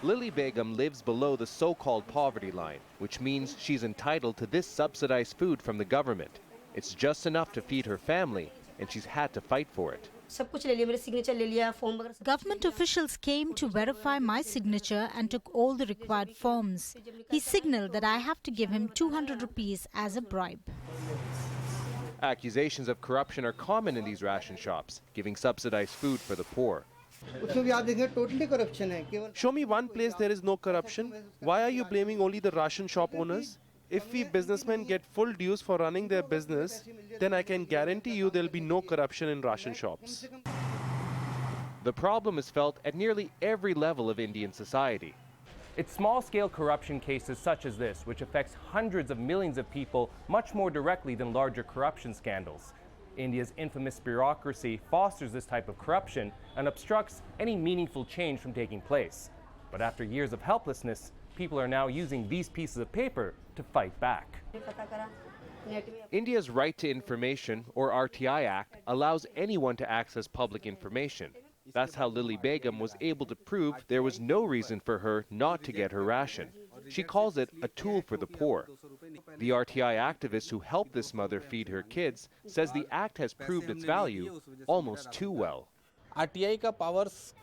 Lily Begum lives below the so-called poverty line, which means she's entitled to this subsidized food from the government. It's just enough to feed her family, and she's had to fight for it. Government officials came to verify my signature and took all the required forms. He signaled that I have to give him 200 rupees as a bribe. Accusations of corruption are common in these ration shops, giving subsidized food for the poor. Show me one place there is no corruption. Why are you blaming only the ration shop owners? If we businessmen get full dues for running their business, then I can guarantee you there will be no corruption in ration shops. The problem is felt at nearly every level of Indian society. It's small-scale corruption cases such as this, which affects hundreds of millions of people much more directly than larger corruption scandals. India's infamous bureaucracy fosters this type of corruption and obstructs any meaningful change from taking place. But after years of helplessness, people are now using these pieces of paper to fight back. India's Right to Information, or RTI Act, allows anyone to access public information. That's how Lily Begum was able to prove there was no reason for her not to get her ration. She calls it a tool for the poor. The RTI activist who helped this mother feed her kids says the act has proved its value almost too well.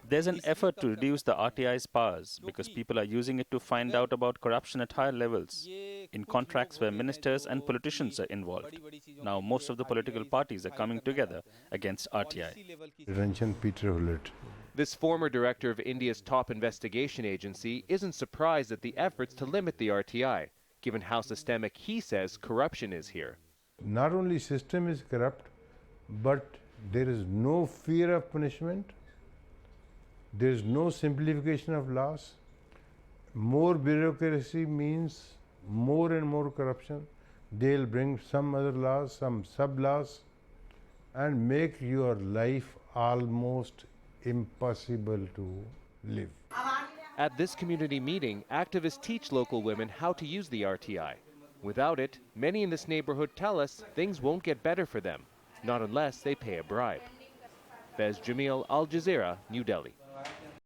There's an effort to reduce the RTI's powers because people are using it to find out about corruption at higher levels, in contracts where ministers and politicians are involved. Now most of the political parties are coming together against RTI. This former director of India's top investigation agency isn't surprised at the efforts to limit the RTI, given how systemic he says corruption is here. Not only system is corrupt, but there is no fear of punishment. There is no simplification of laws. More bureaucracy means more and more corruption. They'll bring some other laws, some sub-laws, and make your life almost impossible to live. At this community meeting, activists teach local women how to use the RTI. Without it, many in this neighborhood tell us things won't get better for them, not unless they pay a bribe. Faiz, Jamil, Al Jazeera, New Delhi.